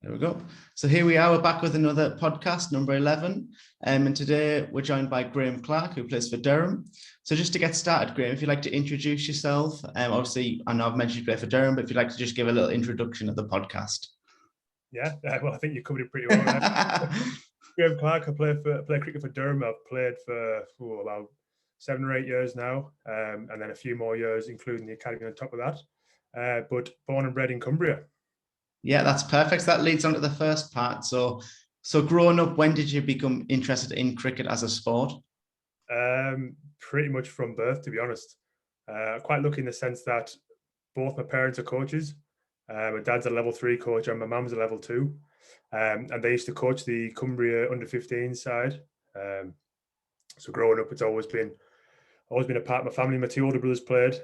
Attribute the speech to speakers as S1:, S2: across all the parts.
S1: There we go. So here we are, we're back with another podcast, number 11. And today we're joined by Graham Clark, who plays for Durham. So just to get started, Graham, if you'd like to introduce yourself, obviously, I know I've mentioned you play for Durham, but if you'd like to just give a little introduction of the podcast.
S2: Yeah, well, I think you covered it pretty well. Graham Clark, I play cricket for Durham. I've played for about 7 or 8 years now, and then a few more years, including the academy on top of that. But born and bred in Cumbria.
S1: Yeah, that's perfect. So that leads on to the first part. So growing up, when did you become interested in cricket as a sport?
S2: Pretty much from birth, to be honest. Quite lucky in the sense that both my parents are coaches. My dad's a level 3 coach and my mum's a level 2. And they used to coach the Cumbria under-15 side. So growing up, it's always been a part of my family. My 2 older brothers played.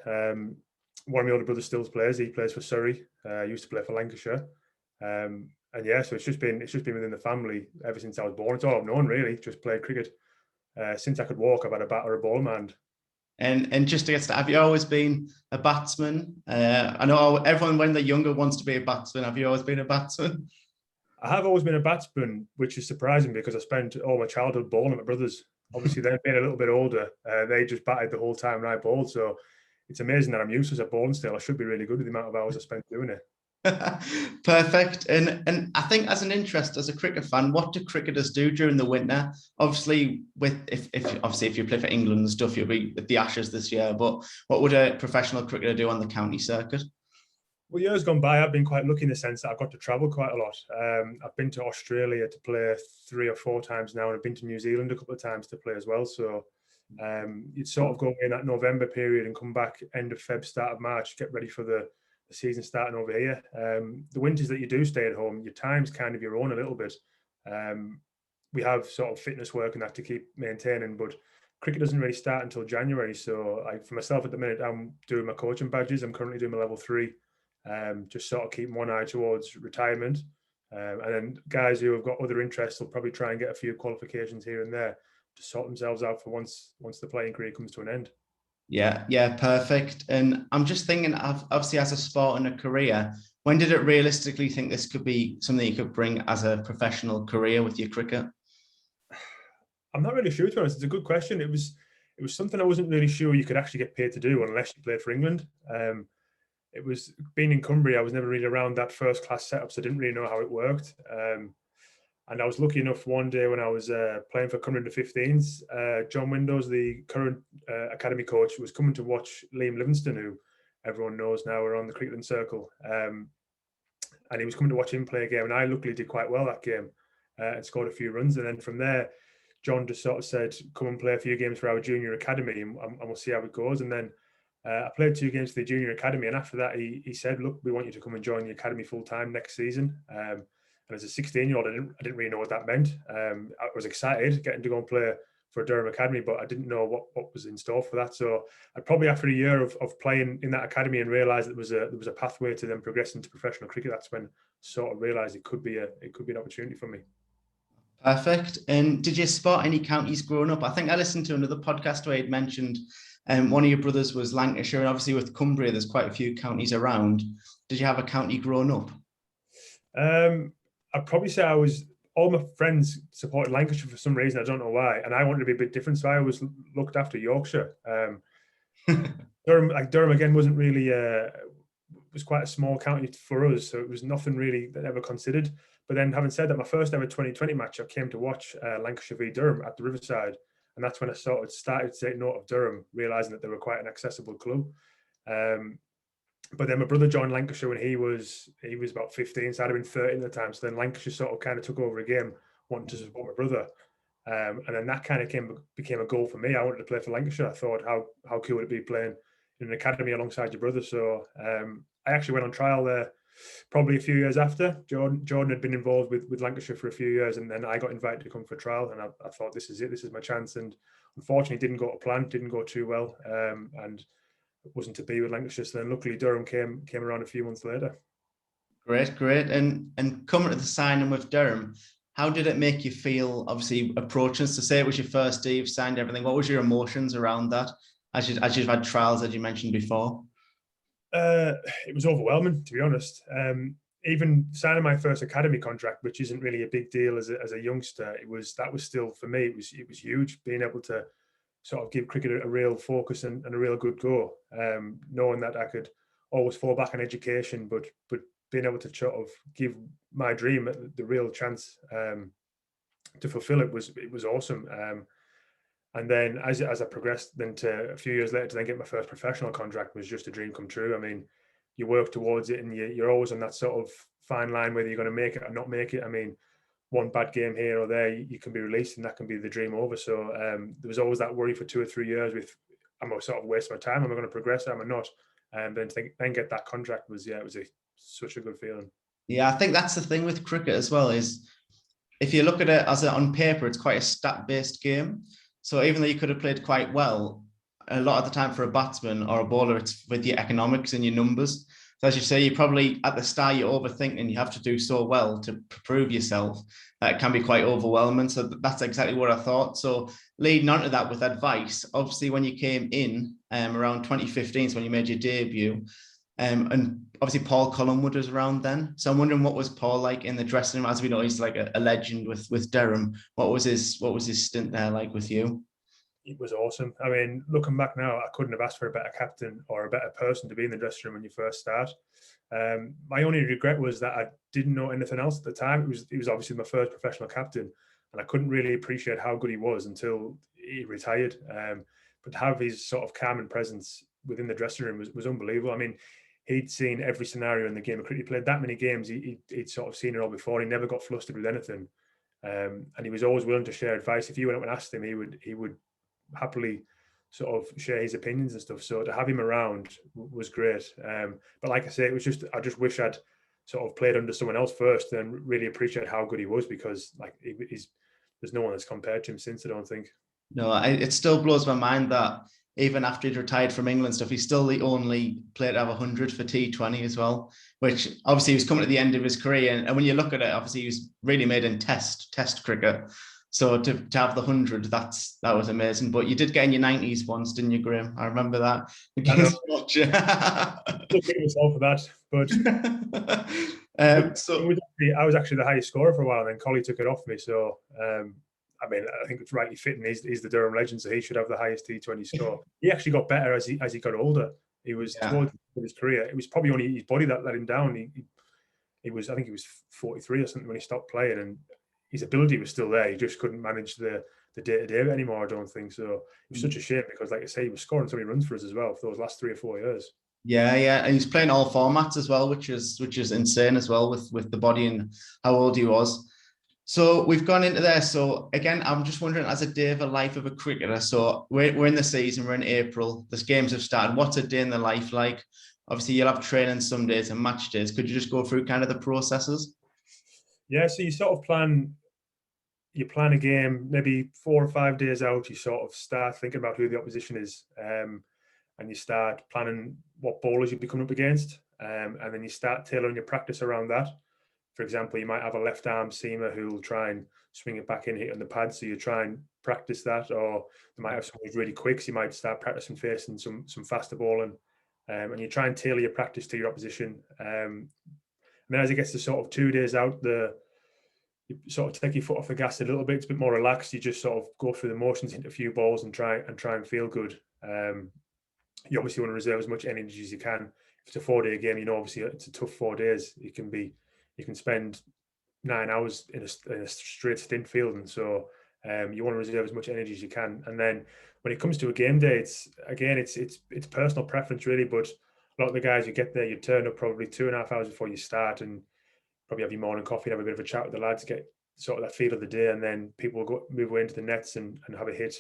S2: One of my older brothers still plays. He plays for Surrey. Used to play for Lancashire. And yeah, so it's just been within the family ever since I was born. It's all I've known, really. Just played cricket. Since I could walk, I've had a bat or a ball in my hand.
S1: And just to get started, have you always been a batsman? I know everyone when they're younger wants to be a batsman. Have you always been a batsman?
S2: I have always been a batsman, which is surprising because I spent all my childhood bowling at my brothers. Obviously, they've been a little bit older. They just batted the whole time and I bowled. So it's amazing that I'm useless at bowling still. I should be really good with the amount of hours I spent doing it.
S1: Perfect. And I think as an interest, as a cricket fan, what do cricketers do during the winter? Obviously, if you play for England and stuff, you'll be with the Ashes this year. But what would a professional cricketer do on the county circuit?
S2: Well, years gone by, I've been quite lucky in the sense that I've got to travel quite a lot. I've been to Australia to play 3 or 4 times now, and I've been to New Zealand a couple of times to play as well. So you'd sort of go in that November period and come back end of Feb, start of March, get ready for the season starting over here. The winters that you do stay at home, your time's kind of your own a little bit. We have sort of fitness work and that to keep maintaining, but cricket doesn't really start until January. So for myself at the minute, I'm doing my coaching badges. I'm currently doing my level 3. Just sort of keeping one eye towards retirement. And then guys who have got other interests will probably try and get a few qualifications here and there to sort themselves out for once the playing career comes to an end.
S1: Yeah, perfect. And I'm just thinking, obviously, as a sport and a career, when did it realistically think this could be something you could bring as a professional career with your cricket?
S2: I'm not really sure, to be honest. It's a good question. It was something I wasn't really sure you could actually get paid to do unless you played for England. It was being in Cumbria, I was never really around that first class setup, so I didn't really know how it worked. And I was lucky enough one day when I was playing for Cumbria under-15s, John Windows, the current academy coach, was coming to watch Liam Livingston, who everyone knows now around the cricketing circle. And he was coming to watch him play a game, and I luckily did quite well that game and scored a few runs. And then from there, John just sort of said, come and play a few games for our junior academy and we'll see how it goes. And then I played 2 games for the junior academy, and after that, he said, "Look, we want you to come and join the academy full time next season." And as a 16-year-old, I didn't really know what that meant. I was excited getting to go and play for Durham Academy, but I didn't know what was in store for that. So I probably, after a year of playing in that academy and realised there was a pathway to then progressing to professional cricket, that's when I sort of realised it could be an opportunity for me.
S1: Perfect. And did you spot any counties growing up? I think I listened to another podcast where you'd mentioned one of your brothers was Lancashire, and obviously with Cumbria, there's quite a few counties around. Did you have a county growing up?
S2: I'd probably say all my friends supported Lancashire for some reason. I don't know why. And I wanted to be a bit different. So I always looked after Yorkshire. Durham again wasn't really, was quite a small county for us. So it was nothing really that I ever considered. But then having said that, my first ever 2020 match, I came to watch Lancashire v Durham at the Riverside. And that's when I started to take note of Durham, realising that they were quite an accessible club. But then my brother joined Lancashire when he was about 15, so I'd have been 13 at the time. So then Lancashire sort of kind of took over a game, wanting to support my brother. And then that kind of became a goal for me. I wanted to play for Lancashire. I thought, how cool would it be playing in an academy alongside your brother? So I actually went on trial there probably a few years after. Jordan had been involved with Lancashire for a few years, and then I got invited to come for a trial, and I thought, this is it, this is my chance. And unfortunately, didn't go to plan, didn't go too well, and it wasn't to be with Lancashire. So then luckily Durham came around a few months later.
S1: Great. And coming to the signing with Durham, how did it make you feel, obviously approaching us, to say it was your first day, you've signed everything? What was your emotions around that as you've had trials, as you mentioned before?
S2: It was overwhelming, to be honest. even signing my first academy contract, which isn't really a big deal as a youngster, that was still, for me, it was huge, being able to sort of give cricket a real focus and a real good go, knowing that I could always fall back on education, but being able to sort of give my dream the real chance to fulfill it was awesome. And then as I progressed, then to a few years later to then get my first professional contract was just a dream come true. I mean, you work towards it, and you're always on that sort of fine line whether you're going to make it or not make it. I mean, one bad game here or there, you can be released, and that can be the dream over. So there was always that worry for 2 or 3 years with, am I sort of wasting my time? Am I going to progress? Am I not? And then get that contract was such a good feeling.
S1: Yeah, I think that's the thing with cricket as well, is if you look at it on paper, it's quite a stat-based game. So even though you could have played quite well, a lot of the time for a batsman or a bowler, it's with your economics and your numbers. So as you say, you probably at the start you're overthinking. You have to do so well to prove yourself that it can be quite overwhelming. So that's exactly what I thought. So leading on to that with advice, obviously when you came in around 2015, so when you made your debut, and obviously Paul Collingwood was around then. So I'm wondering, what was Paul like in the dressing room? As we know, he's like a legend with Durham. What was his stint there like with you?
S2: It was awesome. I mean, looking back now, I couldn't have asked for a better captain or a better person to be in the dressing room when you first start. My only regret was that I didn't know anything else at the time. He was obviously my first professional captain, and I couldn't really appreciate how good he was until he retired. But to have his sort of calming presence within the dressing room was unbelievable. I mean, he'd seen every scenario in the game of cricket. He played that many games. He'd sort of seen it all before. He never got flustered with anything, and he was always willing to share advice. If you went up and asked him, he would happily sort of share his opinions and stuff. So to have him around was great. But like I say, I just wish I'd sort of played under someone else first and really appreciate how good he was, because like there's no one that's compared to him since, I don't think.
S1: No, it still blows my mind that even after he'd retired from England stuff, he's still the only player to have 100 for T20 as well, which obviously he was coming to the end of his career. And when you look at it, obviously he was really made in test cricket. So to have the 100, that was amazing. But you did get in your 90s once, didn't you, Graham? I remember that.
S2: I don't think myself for that, but I was actually the highest scorer for a while, and then Collie took it off me. So I mean, I think it's rightly fitting. He's the Durham legend, so he should have the highest T20 score. He actually got better as he got older. He was towards his career. It was probably only his body that let him down. I think he was 43 or something when he stopped playing, and his ability was still there. He just couldn't manage the day-to-day anymore, I don't think. So it was such a shame, because like I say, he was scoring so many runs for us as well for those last 3 or 4 years.
S1: Yeah, and he's playing all formats as well, which is insane as well with the body and how old he was. So we've gone into there. So again, I'm just wondering, as a day of a life of a cricketer. So we're in the season, we're in April, the games have started. What's a day in the life like? Obviously, you'll have training some days and match days. Could you just go through kind of the processes?
S2: Yeah, so you sort of plan a game maybe 4 or 5 days out. You sort of start thinking about who the opposition is, and you start planning what bowlers you'll be coming up against, and then you start tailoring your practice around that. For example, you might have a left arm seamer who will try and swing it back in, hit on the pad, so you try and practice that. Or you might have someone who's really quick, so you might start practicing facing some faster bowling, and you try and tailor your practice to your opposition. And then as it gets to sort of 2 days out, you sort of take your foot off the gas a little bit. It's a bit more relaxed. You just sort of go through the motions, hit a few balls, and try and feel good. You obviously want to reserve as much energy as you can. If it's a 4-day game, obviously it's a tough 4 days. You can spend 9 hours in a straight stint fielding. So you want to reserve as much energy as you can. And then when it comes to a game day, it's personal preference really. But a lot of the guys, you get there, you turn up probably 2.5 hours before you start, and probably have your morning coffee and have a bit of a chat with the lads, get sort of that feel of the day, and then people will move away into the nets and have a hit.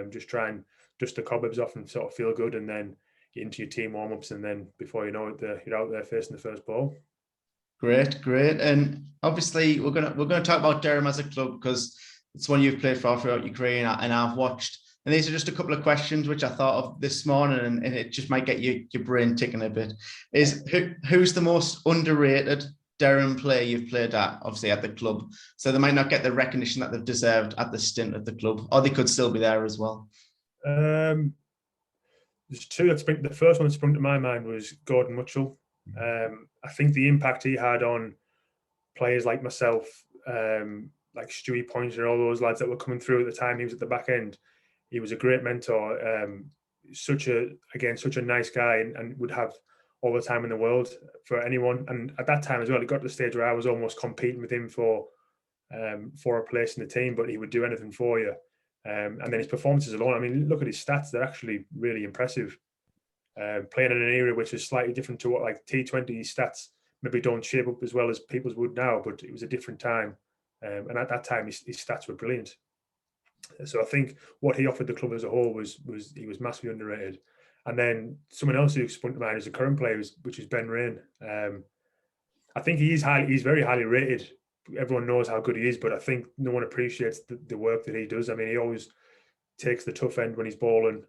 S2: Just try and dust the cobwebs off and sort of feel good, and then get into your team warm-ups, and then before you know it, you're out there facing the first ball.
S1: Great. And obviously we're gonna talk about Durham as a club, because it's one you've played for throughout your career, and I've watched. And these are just a couple of questions which I thought of this morning, and it just might get your brain ticking a bit. Is who's the most underrated Durham player you've played at, obviously at the club? So they might not get the recognition that they've deserved at the stint at the club, or they could still be there as well.
S2: There's two that spring. The first one that sprung to my mind was Gordon Mutchell. I think the impact he had on players like myself, like Stewie Pointer and all those lads that were coming through at the time he was at the back end, he was a great mentor. Such a nice guy, and would have all the time in the world for anyone. And at that time as well, it got to the stage where I was almost competing with him for a place in the team, but he would do anything for you. And then his performances alone, I mean, look at his stats, they're actually really impressive. Playing in an era which is slightly different to what like T20 stats maybe don't shape up as well as people's would now, but it was a different time. And at that time, his stats were brilliant. So I think what he offered the club as a whole was he was massively underrated. And then someone else who sprung to mind is a current player, which is Ben Rain. I think he's very highly rated. Everyone knows how good he is, but I think no one appreciates the work that he does. I mean, he always takes the tough end when he's bowling.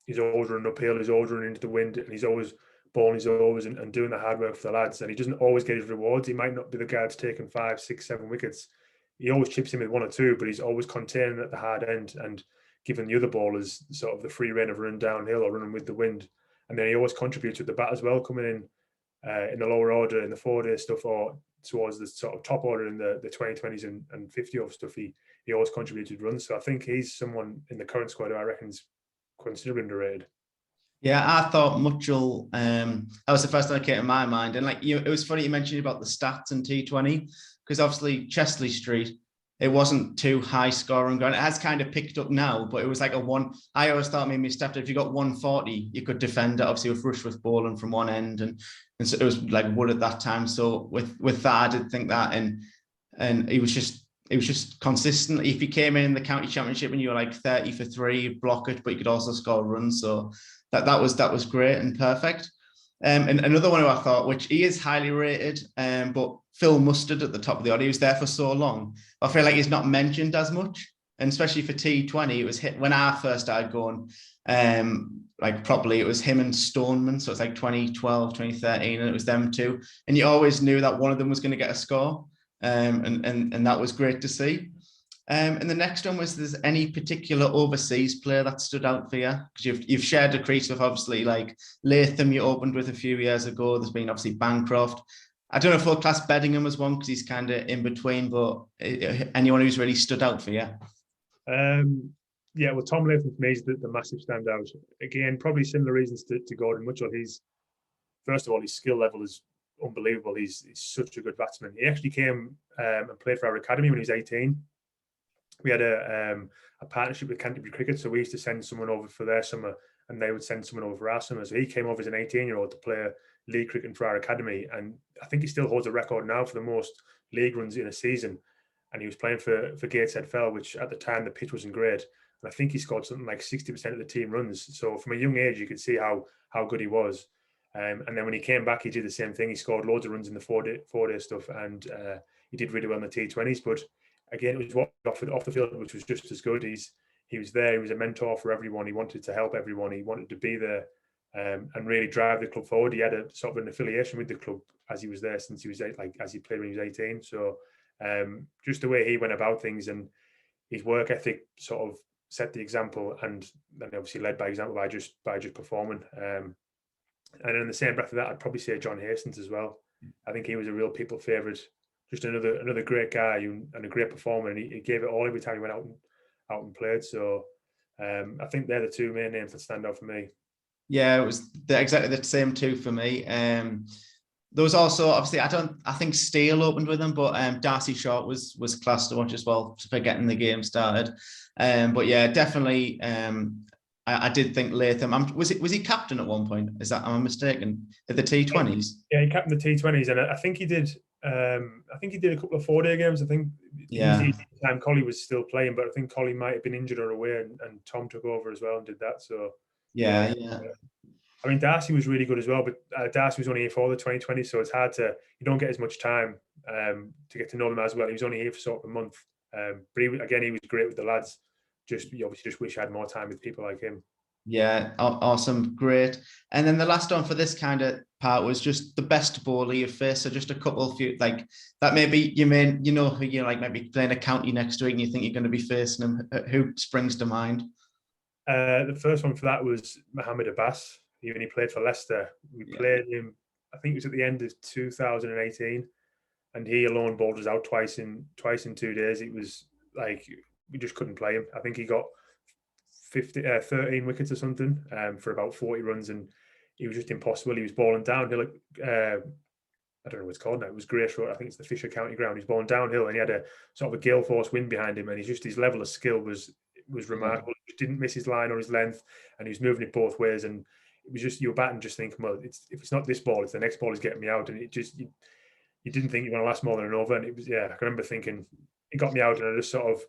S2: He's always running uphill, he's always running into the wind, and he's always bowling his overs and doing the hard work for the lads. And he doesn't always get his rewards. He might not be the guy that's taking 5, 6, 7 wickets. He always chips in with 1 or 2, but he's always containing at the hard end and giving the other bowlers sort of the free rein of running downhill or running with the wind. And then he always contributes with the bat as well, coming in the lower order in the 4-day stuff or towards the sort of top order in the 2020s and 50 over stuff. He always contributed runs. So I think he's someone in the current squad who I reckon is considerably underrated.
S1: Yeah, I thought Mitchell, that was the first thing that came to my mind. And it was funny you mentioned about the stats in T20, because obviously Chesley Street, it wasn't too high scoring ground. It has kind of picked up now, but it was like I always thought maybe if you got 140, you could defend it, obviously with Rushworth bowling from one end. And so it was like Wood at that time. So with that, I did think that, and he was just consistent. If you came in the county championship and you were like 30 for 3, you'd block it, but you could also score runs. So that was great and perfect. And another one who I thought, which he is highly rated, but Phil Mustard at the top of the order, he was there for so long. I feel like he's not mentioned as much, and especially for T20, it was hit when I first started going, like properly, it was him and Stoneman. So it's like 2012, 2013, and it was them two. And you always knew that one of them was going to get a score. And that was great to see. And the next one was, there's any particular overseas player that stood out for you? Because you've shared a crease with obviously like Latham you opened with a few years ago. There's been obviously Bancroft. I don't know if we'll class Beddingham as one because he's kind of in between, but anyone who's really stood out for you?
S2: Yeah, well, Tom Latham for me is the massive standout. Again, probably similar reasons to Gordon Mitchell. First of all, his skill level is unbelievable. He's such a good batsman. He actually came and played for our academy when he was 18. We had a partnership with Canterbury Cricket, so we used to send someone over for their summer and they would send someone over for our summer. So he came over as an 18-year-old to play league cricket for our academy, and I think he still holds a record now for the most league runs in a season. And he was playing for Gateshead Fell, which at the time the pitch wasn't great, and I think he scored something like 60% of the team runs. So from a young age, you could see how good he was. And then when he came back, he did the same thing. He scored loads of runs in the four-day stuff, and he did really well in the T20s. But again, it was what he offered off the field, which was just as good. He was there. He was a mentor for everyone. He wanted to help everyone. He wanted to be there and really drive the club forward. He had a sort of an affiliation with the club as he was there since he was as he played when he was 18. So just the way he went about things and his work ethic sort of set the example, and then obviously led by example by just performing. And in the same breath of that, I'd probably say John Hastings as well. I think he was a real people favourite. Just another great guy and a great performer, and he gave it all every time he went out and played. So I think they're the two main names that stand out for me.
S1: Yeah, it was exactly the same two for me. There was also obviously I think Steele opened with him, but Darcy Short was class to watch as well for getting the game started. But yeah, definitely. I did think Latham. Was he captain at one point? Am I mistaken? At the T20s?
S2: Yeah, he captained the T20s, and I think he did. I think he did a couple of 4-day games. I think at the time Collie was still playing, but I think Collie might have been injured or away, and Tom took over as well and did that. So
S1: yeah.
S2: I mean, Darcy was really good as well, but Darcy was only here for the 2020, so it's hard you don't get as much time to get to know them as well. He was only here for sort of a month, but he was great with the lads. You obviously just wish I had more time with people like him.
S1: Yeah, awesome, great. And then the last one for this kind of part was just the best bowler you've faced. So just a couple few like that. Maybe who you're like maybe playing a county next week and you think you're going to be facing them. Who springs to mind?
S2: The first one for that was Mohammed Abbas. Even he played for Leicester. We played him, I think it was at the end of 2018, and he alone bowled us out twice in 2 days. It was like we just couldn't play him. I think he got 13 wickets or something for about 40 runs, and he was just impossible. He was bowling downhill. I don't know what it's called now. It was Grace Road. I think it's the Fisher County ground. He's bowling downhill, and he had a sort of a gale force wind behind him, and his level of skill was remarkable. He didn't miss his line or his length, and he was moving it both ways. And it was just, you were batting just thinking, well, if it's not this ball, it's the next ball is getting me out. And it just, you didn't think you were going to last more than an over. And it was, I can remember thinking, it got me out, and I just sort of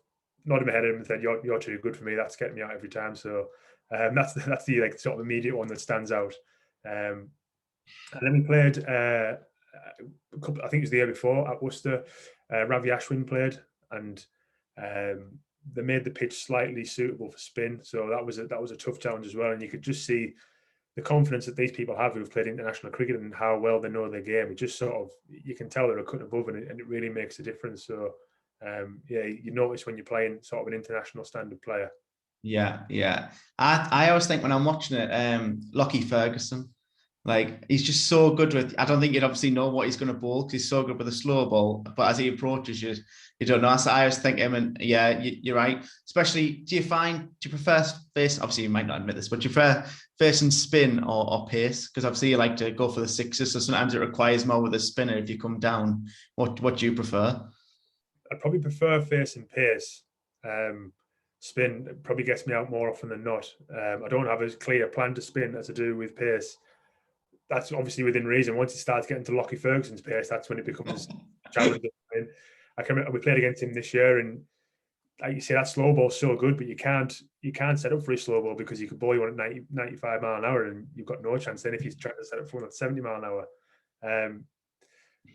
S2: nodded my head at him and said, you're too good for me. That's getting me out every time. So that's the like sort of immediate one that stands out. And then we played I think it was the year before at Worcester. Ravi Ashwin played, and they made the pitch slightly suitable for spin. So that was a tough challenge as well. And you could just see the confidence that these people have who've played international cricket and how well they know their game. It just sort of, you can tell they're a cut above, and it really makes a difference. So you notice when you're playing sort of an international standard player.
S1: Yeah. I always think when I'm watching it, Lockie Ferguson, like he's just so good with. I don't think you'd obviously know what he's going to bowl because he's so good with a slow ball. But as he approaches you, you don't know. So I always think him, and you're right. Especially, do you prefer face? Obviously, you might not admit this, but do you prefer face and spin or pace? Because obviously you like to go for the sixes, so sometimes it requires more with a spinner if you come down. What do you prefer?
S2: I'd probably prefer face and pace. Spin probably gets me out more often than not. I don't have as clear a plan to spin as I do with pace. That's obviously within reason. Once it starts getting to Lockie Ferguson's pace, that's when it becomes challenging. I can remember we played against him this year, and like you say, that slow ball's so good, but you can't set up for a slow ball because you could bowl you on at 95 mile an hour, and you've got no chance then if you try to set up for one at 70 mile an hour.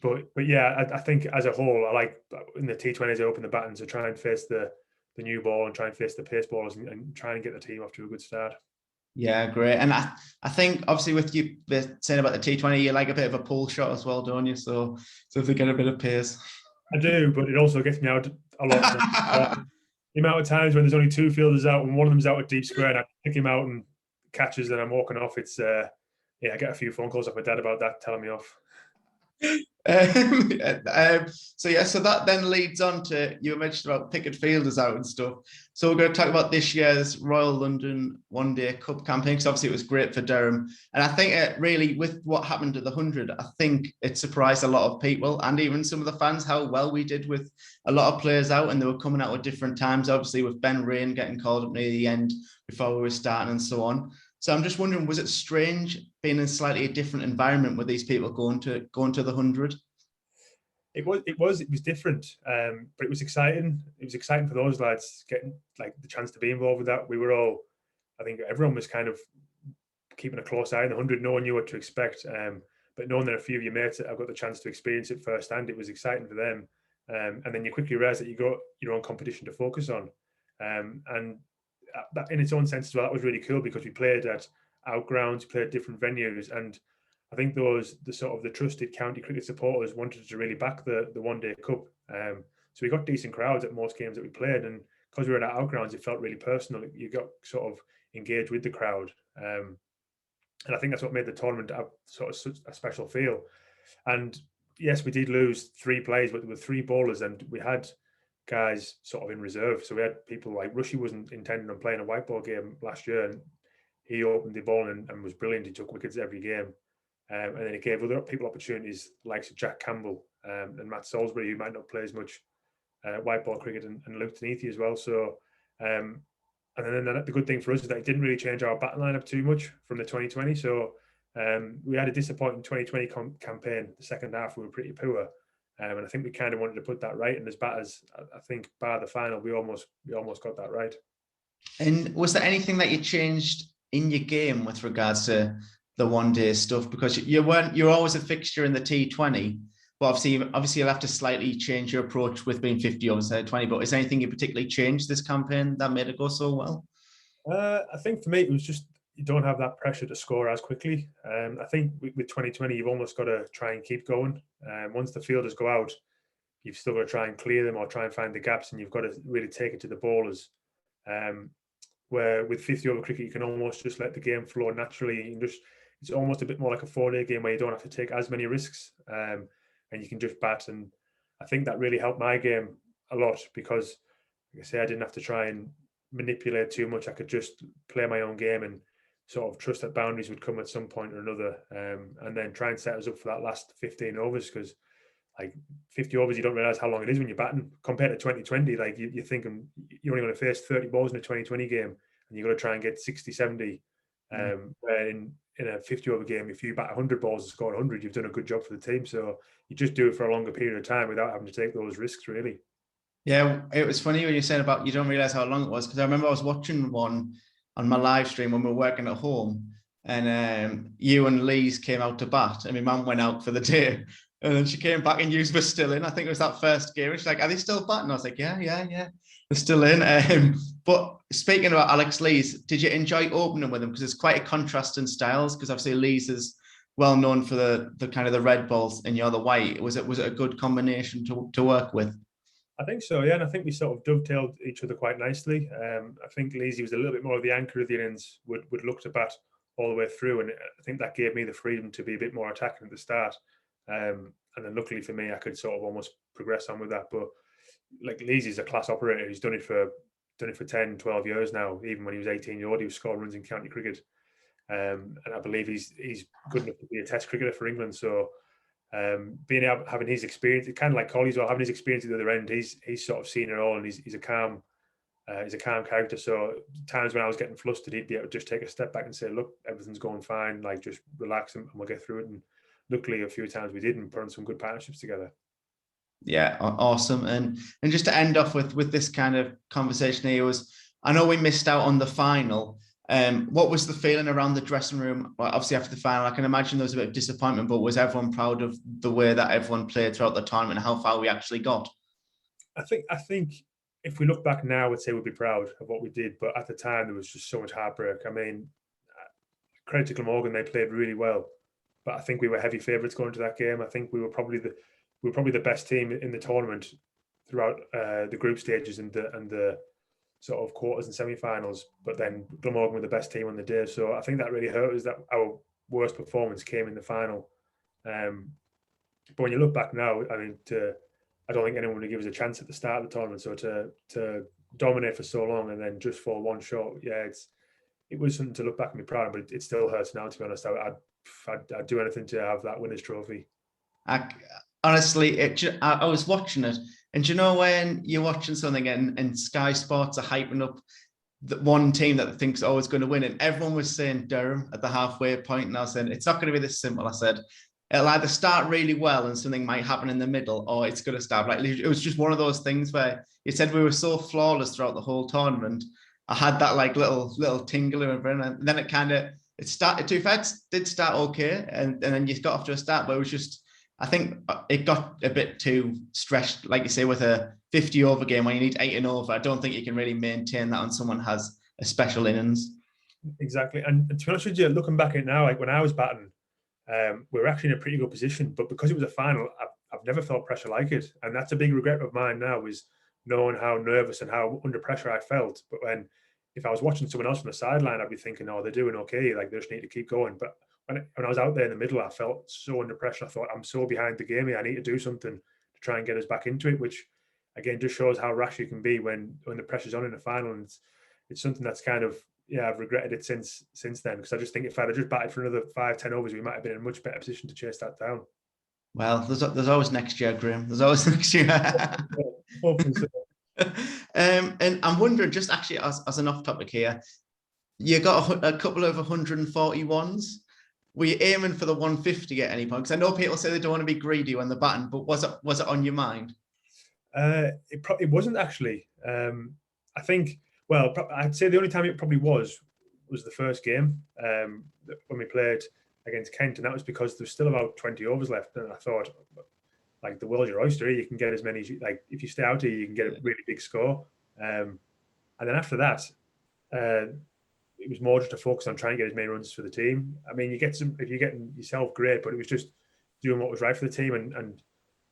S2: But yeah, I think as a whole, I like in the T20s I open the battens to try and face the new ball and try and face the pace ballers and try and get the team off to a good start.
S1: Yeah, great. And I think obviously with you saying about the T20, you like a bit of a pull shot as well, don't you? So if they get a bit of pace.
S2: I do, but it also gets me out a lot. The amount of times when there's only two fielders out and one of them's out at deep square and I pick him out and catches and I'm walking off, it's I get a few phone calls off my dad about that, telling me off.
S1: So that then leads on to, you mentioned about picking fielders out and stuff. So we're going to talk about this year's Royal London One Day Cup campaign, because obviously it was great for Durham. And I think it really, with what happened at the 100, I think it surprised a lot of people and even some of the fans how well we did with a lot of players out, and they were coming out at different times, obviously with Ben Rain getting called up near the end before we were starting and so on. So I'm just wondering, was it strange being in slightly a different environment with these people going to the 100?
S2: It was different, but it was exciting. It was exciting for those lads getting like the chance to be involved with that. We were all, I think everyone was kind of keeping a close eye on the 100. No one knew what to expect, but knowing that a few of your mates have got the chance to experience it firsthand, it was exciting for them. And then you quickly realize that you got your own competition to focus on, and that in its own sense as well, that was really cool because we played at outgrounds, we played at different venues, and I think the trusted county cricket supporters wanted to really back the One Day Cup. So we got decent crowds at most games that we played, and because we were at outgrounds, it felt really personal. You got sort of engaged with the crowd, and I think that's what made the tournament have sort of such a special feel. And yes, we did lose 3 players, but there were 3 bowlers, and we had guys sort of in reserve. So we had people like Rushy wasn't intending on playing a white ball game last year, and he opened the ball and was brilliant. He took wickets every game. And then it gave other people opportunities, like Jack Campbell and Matt Salisbury, who might not play as much white ball cricket, and Luke Tanethi as well. So, and then the good thing for us is that it didn't really change our batting lineup too much from the 2020. So we had a disappointing 2020 campaign. The second half we were pretty poor, and I think we kind of wanted to put that right. And as batters, I think bar the final, we almost got that right.
S1: And was there anything that you changed in your game with regards to the one day stuff? Because you're always a fixture in the T20, but obviously you'll have to slightly change your approach with being 50 overs instead of 20. But is there anything you particularly changed this campaign that made it go so well?
S2: I think for me it was just you don't have that pressure to score as quickly. I think with 2020 you've almost got to try and keep going. Once the fielders go out, you've still got to try and clear them or try and find the gaps, and you've got to really take it to the bowlers. where with 50 over cricket, you can almost just let the game flow naturally. It's almost a bit more like a 4-day game where you don't have to take as many risks, and you can just bat. And I think that really helped my game a lot because, like I say, I didn't have to try and manipulate too much. I could just play my own game and sort of trust that boundaries would come at some point or another, and then try and set us up for that last 15 overs, because like 50 overs, you don't realize how long it is when you're batting compared to 2020. Like you're thinking you're only going to face 30 balls in a 2020 game, and you've got to try and get 60, 70. Where in a 50 over game, if you bat 100 balls and score 100, you've done a good job for the team. So you just do it for a longer period of time without having to take those risks, really.
S1: Yeah, it was funny when you said about you don't realize how long it was, because I remember I was watching one on my live stream when we were working at home, and you and Lee's came out to bat, and my mum went out for the day, and then she came back and you were still in. I think it was that first game. She's like, "Are they still batting?" I was like, "Yeah, they're still in." But speaking about Alex Lees, did you enjoy opening with him? Because it's quite a contrast in styles. Because obviously Lees is well known for the kind of the red balls, and you're the white. Was it a good combination to work with?
S2: I think so, yeah, and I think we sort of dovetailed each other quite nicely. I think Leesy was a little bit more of the anchor of the innings, would look to bat all the way through, and I think that gave me the freedom to be a bit more attacking at the start. And then luckily for me, I could sort of almost progress on with that. But like Leesy's a class operator. He's done it for 10, 12 years now. Even when he was 18 years old, he was scoring runs in county cricket. And I believe he's good enough to be a test cricketer for England. So being able having his experience, kind of like Colley's, well, having his experience at the other end, he's sort of seen it all, and he's a calm character. So times when I was getting flustered, he'd be able to just take a step back and say, "Look, everything's going fine. Like just relax, and we'll get through it." And luckily, a few times we did, and put on some good partnerships together.
S1: Yeah, awesome. And just to end off with this kind of conversation here was, I know we missed out on the final. What was the feeling around the dressing room? Well, obviously after the final, I can imagine there was a bit of disappointment, but was everyone proud of the way that everyone played throughout the tournament and how far we actually got?
S2: I think if we look back now, I would say we'd be proud of what we did. But at the time, there was just so much heartbreak. I mean, credit to Glamorgan, they played really well, but I think we were heavy favourites going to that game. I think we were probably the best team in the tournament throughout the group stages and the sort of quarters and semi-finals. But then Glamorgan were the best team on the day, so I think that really hurt us that our worst performance came in the final. But when you look back now, I mean, I don't think anyone would give us a chance at the start of the tournament. So to dominate for so long and then just fall one short, yeah, it was something to look back and be proud of, but it still hurts now, to be honest. I'd do anything to have that winner's trophy.
S1: Honestly, I was watching it, and you know when you're watching something and Sky Sports are hyping up the one team that thinks, oh, it's going to win, and everyone was saying Durham at the halfway point, and I was saying, it's not going to be this simple. I said, it'll either start really well and something might happen in the middle, or it's going to start like it was just one of those things where you said we were so flawless throughout the whole tournament. I had that like little tingle in my brain, and then it started. To fair, it did start okay, and then you got off to a start, but it was just, I think it got a bit too stretched, like you say, with a 50 over game when you need 8 and over. I don't think you can really maintain that when someone has a special innings.
S2: Exactly, and to be honest with you, looking back at it now, like when I was batting, we were actually in a pretty good position, but because it was a final, I've never felt pressure like it, and that's a big regret of mine now, is knowing how nervous and how under pressure I felt. But if I was watching someone else from the sideline, I'd be thinking, "Oh, they're doing okay. Like they just need to keep going." But when I was out there in the middle, I felt so under pressure. I thought, "I'm so behind the game here. I need to do something to try and get us back into it." Which again just shows how rash you can be when the pressure's on in the final. And it's something that's kind of, yeah, I've regretted it since then, because I just think if I'd have just batted for another 5-10 overs, we might have been in a much better position to chase that down.
S1: Well, there's always next year, Graham. There's always next year.
S2: Hopefully so.
S1: And I'm wondering, just actually as an off topic here, you got a couple of 141s. Were you aiming for the 150 at any point? Because I know people say they don't want to be greedy when they're batting, but was it on your mind?
S2: It wasn't actually. I think, well, I'd say the only time it probably was the first game, when we played against Kent, and that was because there's still about 20 overs left, and I thought, like, the world's your oyster. You can get as many, like, if you stay out here, you can get a really big score. And then after that, it was more just to focus on trying to get as many runs for the team. I mean, you get some, if you're getting yourself, great, but it was just doing what was right for the team. And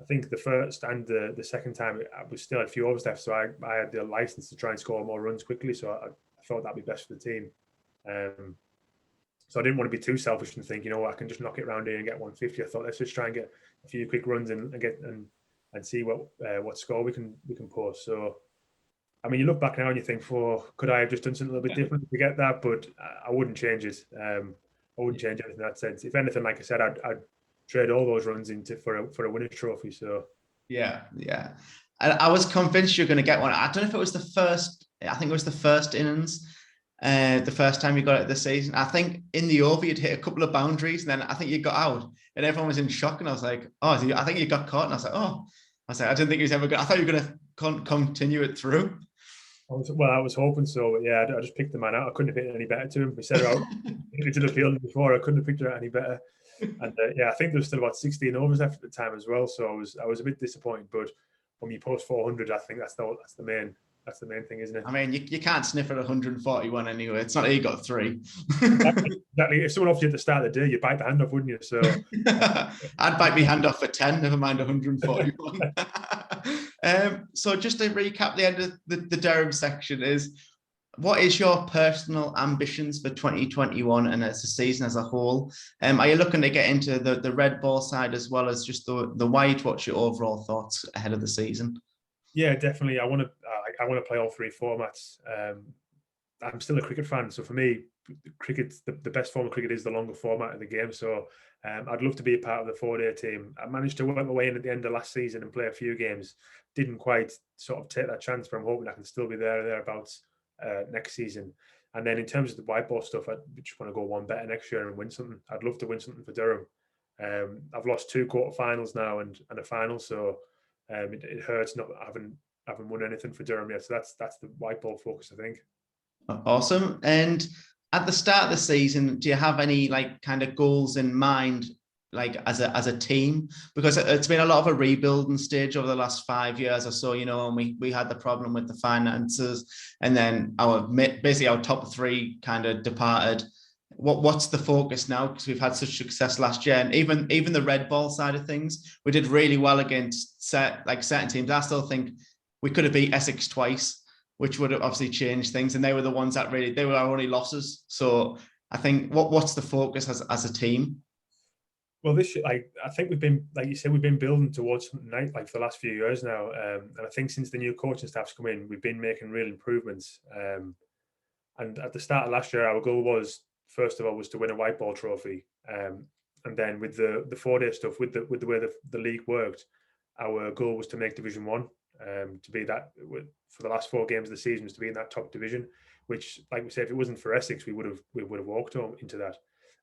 S2: I think the first and the second time, I was still had a few overs left, so I had the license to try and score more runs quickly. So I thought that'd be best for the team. So I didn't want to be too selfish and think, you know what, I can just knock it around here and get 150. I thought let's just try and get a few quick runs and see what score we can post. So I mean, you look back now and you think, could I have just done something a little bit different to get that? But I wouldn't change it. I wouldn't change anything in that sense. If anything, like I said, I'd trade all those runs for a winning trophy. So
S1: yeah. I was convinced you're going to get one. I don't know if it was the first. I think it was the first innings. The first time you got it this season, I think in the over you'd hit a couple of boundaries, and then I think you got out, and everyone was in shock. And I was like, "Oh, I think you got caught." And I was like, "Oh," I didn't think he was ever going. I thought you were going to continue it through.
S2: I was hoping so, but yeah, I just picked the man out. I couldn't have hit any better to him. We set her out into the field before. I couldn't have picked her out any better. And I think there was still about 16 overs left at the time as well. So I was a bit disappointed. But when you post 400, I think that's the main thing, isn't it?
S1: I mean, you can't sniff at 141 anyway. It's not that you got 3.
S2: Exactly. If someone offered you at the start of the day, you'd bite the hand off, wouldn't you? So
S1: I'd bite my hand off for 10, never mind 141. So just to recap the end of the Durham section is, what is your personal ambitions for 2021 and as a season as a whole? Are you looking to get into the red ball side as well as just the white? What's your overall thoughts ahead of the season?
S2: Yeah, definitely. I want to play all 3 formats. I'm still a cricket fan, so for me, cricket, the best form of cricket is the longer format of the game. So I'd love to be a part of the 4-day team. I managed to work my way in at the end of last season and play a few games. Didn't quite sort of take that chance, but I'm hoping I can still be thereabouts next season. And then in terms of the white ball stuff, I just want to go one better next year and win something. I'd love to win something for Durham. I've lost 2 quarterfinals now and a final, so it hurts not having won anything for Durham yet. So that's the white ball focus, I think.
S1: Awesome. And at the start of the season, do you have any like kind of goals in mind, like as a team? Because it's been a lot of a rebuilding stage over the last 5 years or so, and we had the problem with the finances, and then our top 3 kind of departed. What's the focus now? Because we've had such success last year, and even the red ball side of things, we did really well against certain teams. I still think we could have beat Essex twice, which would have obviously changed things, and they were the ones that they were our only losses. So I think what's the focus as a team?
S2: Well, this I think we've been, like you said, we've been building towards something like for the last few years now, and I think since the new coaching staff's come in, we've been making real improvements. And at the start of last year, our goal was, first of all, was to win a white ball trophy, and then with the 4-day stuff, with the way the league worked, our goal was to make Division 1. To be that for the last 4 games of the season was to be in that top division, which, like we said, if it wasn't for Essex, we would have walked home into that.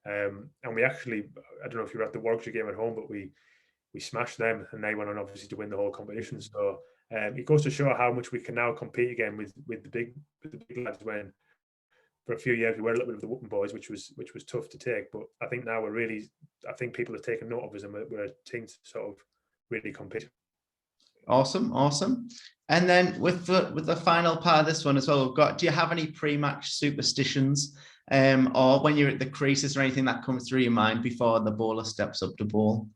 S2: And we actually, I don't know if you were at the Warwickshire game at home, but we smashed them, and they went on obviously to win the whole competition. So it goes to show how much we can now compete again with the big lads. When for a few years we were a little bit of the whooping boys, which was tough to take. But I think now I think people have taken note of us, and we're a team to sort of really compete.
S1: Awesome. And then with the final part of this one as well, do you have any pre-match superstitions, or when you're at the creases or anything that comes through your mind before the bowler steps up to bowl?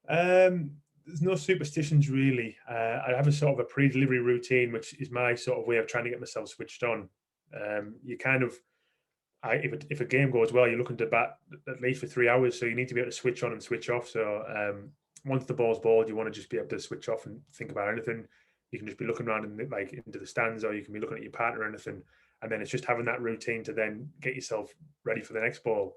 S2: There's no superstitions really. I have a sort of a pre-delivery routine, which is my sort of way of trying to get myself switched on. You kind of, if a game goes well, you're looking to bat at least for 3 hours, so you need to be able to switch on and switch off. So once the ball's bowled, you want to just be able to switch off and think about anything. You can just be looking around into the stands, or you can be looking at your partner or anything. And then it's just having that routine to then get yourself ready for the next ball.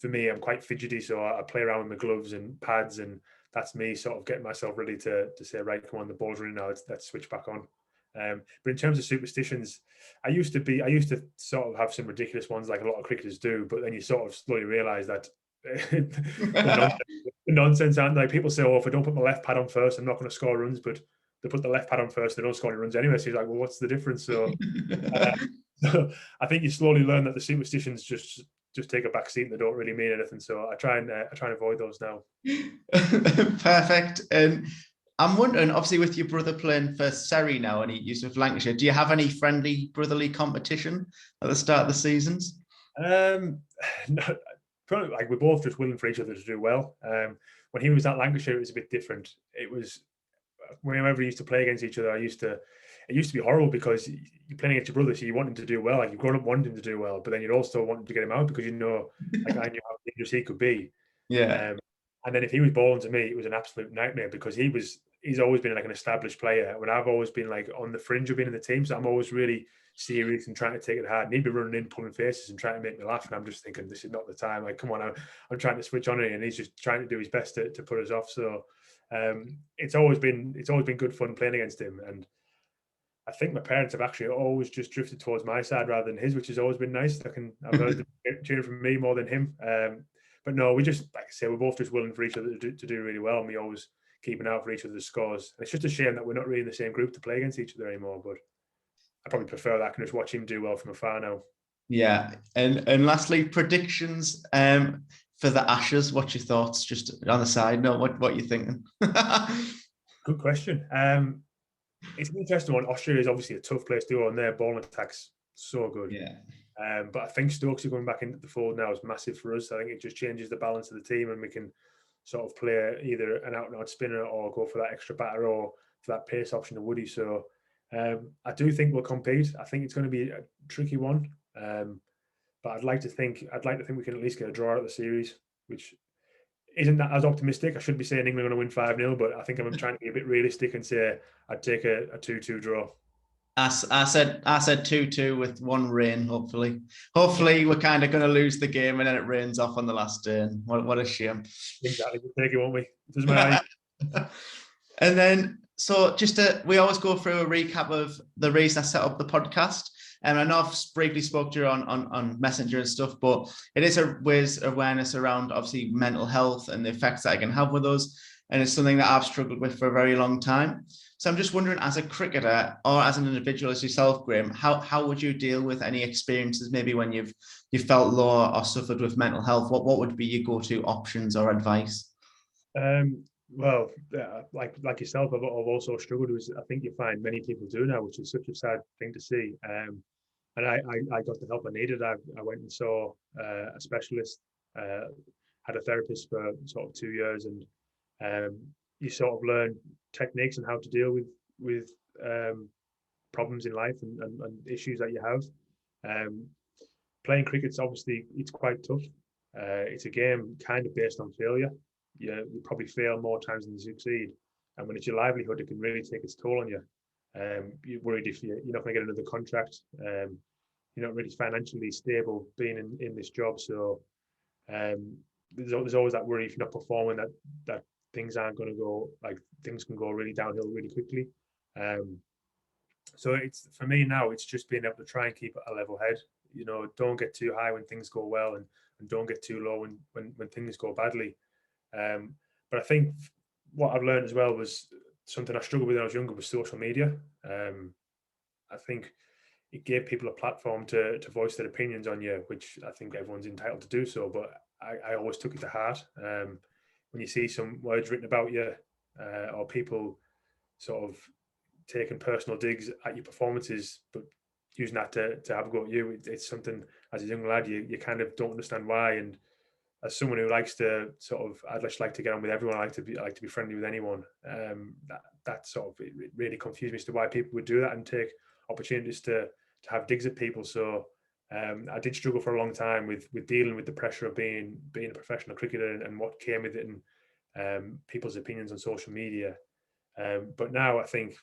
S2: For me, I'm quite fidgety, so I play around with my gloves and pads, and that's me sort of getting myself ready to say, right, come on, the ball's running now, let's switch back on. But in terms of superstitions, I used to sort of have some ridiculous ones like a lot of cricketers do, but then you sort of slowly realise that the nonsense, aren't they? People say, if I don't put my left pad on first, I'm not going to score runs, but they put the left pad on first, they don't score any runs anyway. So you're like, well, what's the difference? So I think you slowly learn that the superstitions just take a back seat and they don't really mean anything. So I try and avoid those now.
S1: Perfect. And I'm wondering, obviously, with your brother playing for Surrey now and he used with Lancashire, do you have any friendly brotherly competition at the start of the seasons?
S2: No, probably, like, we're both just willing for each other to do well. When he was at Lancashire, it was a bit different. It was whenever we used to play against each other, it used to be horrible because you're playing against your brother, so you want him to do well. Like, you've grown up wanting him to do well, but then you'd also want to get him out because like, I knew how dangerous he could be.
S1: Yeah.
S2: And then if he was balling to me, it was an absolute nightmare because he's always been like an established player when I've always been like on the fringe of being in the team. So I'm always really serious and trying to take it hard. And he'd be running in, pulling faces and trying to make me laugh. And I'm just thinking, this is not the time. Like, come on, I'm trying to switch on here, and he's just trying to do his best to put us off. So it's always been good fun playing against him. And I think my parents have actually always just drifted towards my side rather than his, which has always been nice. I've heard them cheering from me more than him. But no, we just, like I say, we're both just willing for each other to do really well, and we always keep an eye out for each other's scores. And it's just a shame that we're not really in the same group to play against each other anymore. But I probably prefer that. I can just watch him do well from afar now.
S1: Yeah. And lastly, predictions for the Ashes. What's your thoughts? Just on the side note, what you thinking?
S2: Good question. It's an interesting one. Australia is obviously a tough place to go, and their ball attack's so good.
S1: Yeah.
S2: But I think Stokes coming back into the fold now is massive for us. I think it just changes the balance of the team, and we can sort of play either an out-and-out spinner or go for that extra batter or for that pace option of Woody. So I do think we'll compete. I think it's going to be a tricky one, but I'd like to think we can at least get a draw out of the series, which isn't that as optimistic. I should be saying England are going to win 5-0, but I think I'm trying to be a bit realistic and say I'd take a 2-2 draw.
S1: I said 2-2 with one rain. Hopefully we're kind of going to lose the game and then it rains off on the last day. What a shame.
S2: Exactly, we'll take it, won't we? Doesn't matter.
S1: And then, so we always go through a recap of the reason I set up the podcast. And I know I've briefly spoke to you on Messenger and stuff, but it is a raise awareness around obviously mental health and the effects that it can have with us. And it's something that I've struggled with for a very long time. So I'm just wondering, as a cricketer or as an individual as yourself, Graham, how would you deal with any experiences maybe when you felt low or suffered with mental health? What would be your go-to options or advice?
S2: Well, like yourself, I've also struggled with. I think you find many people do now, which is such a sad thing to see. And I got the help I needed. I went and saw a specialist, had a therapist for sort of 2 years, and you sort of learn techniques and how to deal with problems in life and issues that you have. Playing cricket's obviously it's quite tough. It's a game kind of based on failure. You probably fail more times than you succeed, and when it's your livelihood, it can really take its toll on you. You're worried if you're not going to get another contract. You're not really financially stable being in this job, so there's always that worry if you're not performing that things aren't going to go, like, things can go really downhill really quickly. So it's, for me now, it's just being able to try and keep a level head. Don't get too high when things go well, and don't get too low when things go badly. But I think what I've learned as well was something I struggled with when I was younger was social media. I think it gave people a platform to voice their opinions on you, which I think everyone's entitled to do so. But I always took it to heart. When you see some words written about you, or people sort of taking personal digs at your performances, but using that to have a go at you, it's something, as a young lad, you kind of don't understand why. And as someone who likes to I'd just like to get on with everyone. I like to be friendly with anyone. That sort of, it really confused me as to why people would do that and take opportunities to have digs at people. So I did struggle for a long time with dealing with the pressure of being a professional cricketer and what came with it, and people's opinions on social media. But now I think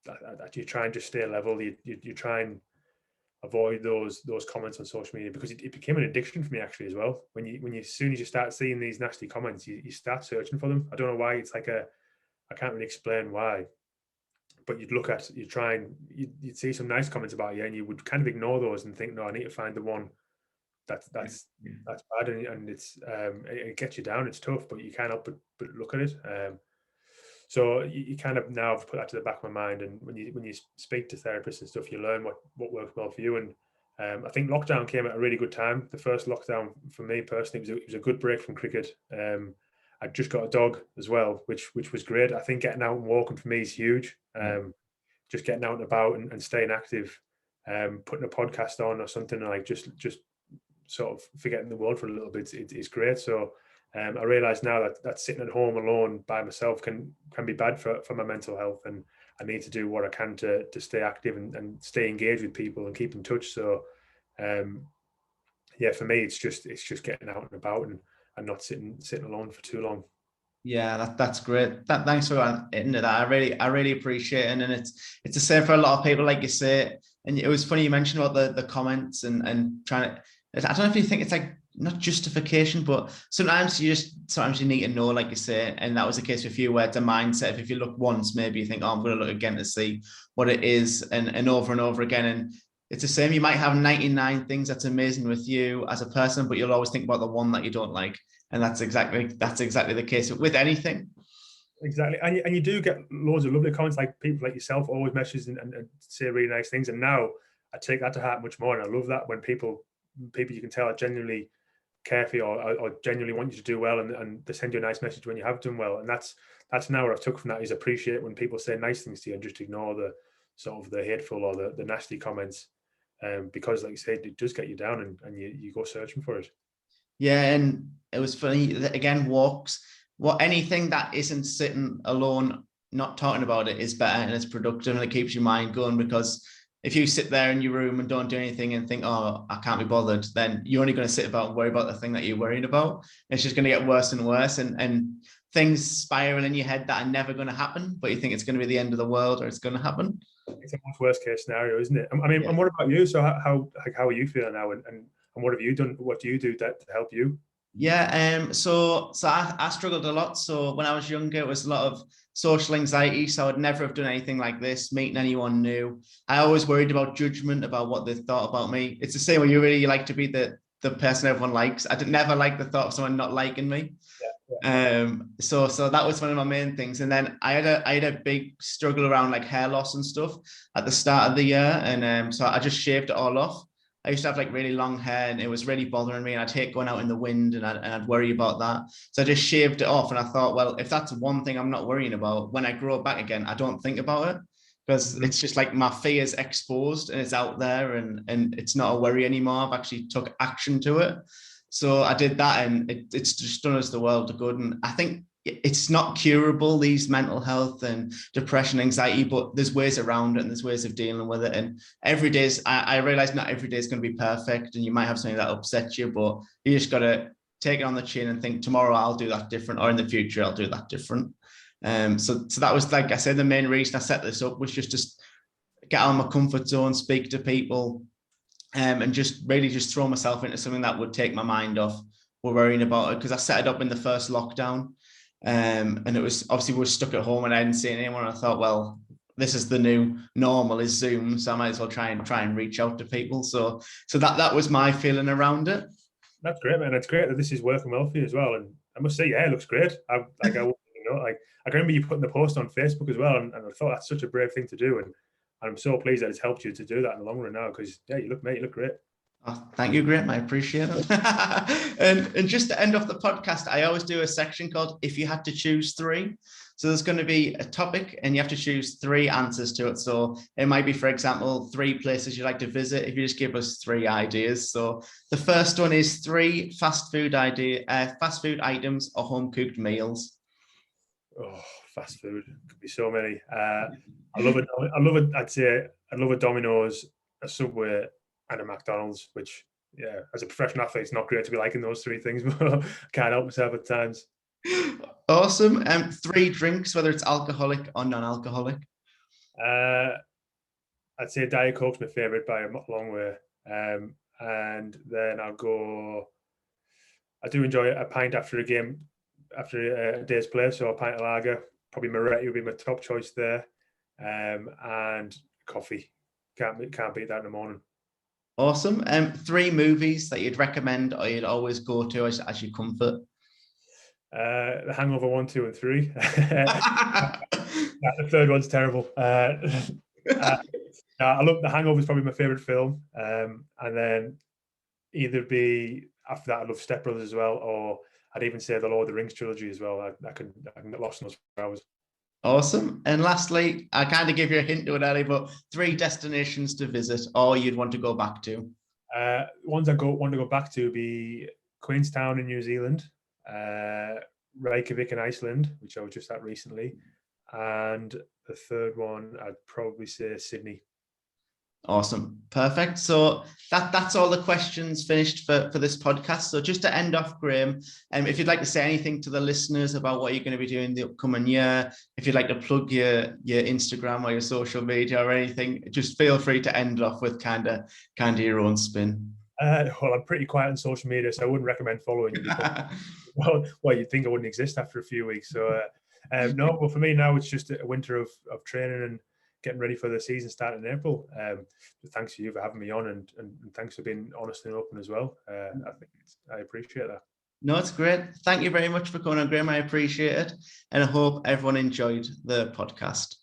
S2: that you try and just stay level. You try and avoid those comments on social media, because it became an addiction for me actually as well. When you as soon as you start seeing these nasty comments, you start searching for them. I don't know why. It's like I can't really explain why, but you'd see some nice comments about you, and you would kind of ignore those and think, no, I need to find the one that's bad, and it's it gets you down. It's tough, but you can't help but look at it. So you kind of now put that to the back of my mind, and when you speak to therapists and stuff, you learn what works well for you. And I think lockdown came at a really good time. The first lockdown for me personally it was a good break from cricket. I just got a dog as well, which was great. I think getting out and walking for me is huge. Just getting out and about and staying active, putting a podcast on or something, like just sort of forgetting the world for a little bit is great. So I realise now that sitting at home alone by myself can be bad for my mental health, and I need to do what I can to stay active and stay engaged with people and keep in touch. So yeah, for me, it's just getting out and about and not sitting alone for too long.
S1: Yeah, that's great. Thanks for into that. I really appreciate it. And it's the same for a lot of people, like you say. And it was funny you mentioned about the comments and trying to. I don't know if you think it's like not justification, but sometimes you need to know, like you say. And that was the case with you, where it's a mindset. If you look once, maybe you think, oh, I'm going to look again to see what it is, and over again. And it's the same. You might have 99 things that's amazing with you as a person, but you'll always think about the one that you don't like. And that's exactly the case with anything.
S2: Exactly, and you do get loads of lovely comments, like people like yourself always message and say really nice things. And now I take that to heart much more, and I love that when people you can tell are genuinely care for you or genuinely want you to do well, and they send you a nice message when you have done well. And that's now what I've took from that is appreciate when people say nice things to you and just ignore the sort of the hateful or the nasty comments, because like you said, it does get you down and you go searching for it.
S1: Yeah, and it was funny again. Walks, anything that isn't sitting alone, not talking about it, is better and it's productive and it keeps your mind going. Because if you sit there in your room and don't do anything and think, oh, I can't be bothered, then you're only going to sit about and worry about the thing that you're worried about. It's just going to get worse and worse, and things spiral in your head that are never going to happen, but you think it's going to be the end of the world or it's going to happen.
S2: It's a much worst case scenario, isn't it? I mean,
S1: Yeah.
S2: and what about you? So how are you feeling now? And what have you done? What do you do to help you?
S1: Yeah, so I struggled a lot. So when I was younger, it was a lot of social anxiety. So I'd never have done anything like this, meeting anyone new. I always worried about judgment, about what they thought about me. It's the same way you really like to be the person everyone likes. I did never like the thought of someone not liking me. So that was one of my main things. And then I had a big struggle around like hair loss and stuff at the start of the year. And so I just shaved it all off. I used to have like really long hair and it was really bothering me. And I'd hate going out in the wind and I'd worry about that. So I just shaved it off. And I thought, well, if that's one thing I'm not worrying about, when I grow back again, I don't think about it, because it's just like my fear is exposed and it's out there, and it's not a worry anymore. I've actually took action to it. So I did that, and it's just done us the world of good. And I think it's not curable, these mental health and depression, anxiety, but there's ways around it and there's ways of dealing with it. And every day I realize not every day is going to be perfect, and you might have something that upsets you, but you just got to take it on the chin and think, tomorrow I'll do that different, or in the future I'll do that different. So that was, like I said, the main reason I set this up was just to get out of my comfort zone, speak to people, and just really just throw myself into something that would take my mind off worrying about it. Because I set it up in the first lockdown, and it was obviously we were stuck at home and I hadn't seen anyone. I thought, well, this is the new normal, is Zoom, so I might as well try and reach out to people. So that was my feeling around it.
S2: That's great, man. It's great that this is working well for you as well. And I must say, yeah, it looks great. I can remember you putting the post on Facebook as well, and I thought that's such a brave thing to do. And I'm so pleased that it's helped you to do that in the long run now, because yeah, you look great.
S1: Oh, thank you, Graham. I appreciate it. and just to end off the podcast, I always do a section called "If You Had to Choose Three." So there's going to be a topic, and you have to choose three answers to it. So it might be, for example, 3 places you'd like to visit. If you just give us 3 ideas. So the first one is 3 fast food items or home cooked meals.
S2: Oh, fast food could be so many. I love it. I love it. I'd say I love a Domino's, a Subway, and a McDonald's. Which, yeah, as a professional athlete, it's not great to be liking those 3 things, but I can't help myself at times.
S1: Awesome. 3 drinks, whether it's alcoholic or non-alcoholic.
S2: I'd say Diet Coke's my favorite by a long way. And then I'll go. I do enjoy a pint after a game, after a day's play. So a pint of lager, probably Moretti would be my top choice there. And coffee. Can't beat that in the morning.
S1: Awesome. 3 movies that you'd recommend or you'd always go to as your comfort.
S2: The Hangover 1, 2, and 3. The third one's terrible. I love The Hangover is probably my favorite film. And then either be after that, I love Step Brothers as well, or I'd even say the Lord of the Rings trilogy as well. I can get lost in those hours.
S1: Awesome. And lastly, I kind of gave you a hint to it earlier, but 3 destinations to visit or you'd want to go back to.
S2: Ones I want to go back to be Queenstown in New Zealand, Reykjavik in Iceland, which I was just at recently, and the third one I'd probably say Sydney.
S1: Awesome. Perfect. So that's all the questions finished for this podcast. So just to end off, Graham, if you'd like to say anything to the listeners about what you're going to be doing the upcoming year, if you'd like to plug your Instagram or your social media or anything, just feel free to end off with kind of your own spin.
S2: Well, I'm pretty quiet on social media, so I wouldn't recommend following you. Well, you'd think I wouldn't exist after a few weeks. So no, but for me now, it's just a winter of training and getting ready for the season starting in April. Thanks to you for having me on, and thanks for being honest and open as well. I appreciate that.
S1: No, it's great. Thank you very much for coming on, Graham. I appreciate it. And I hope everyone enjoyed the podcast.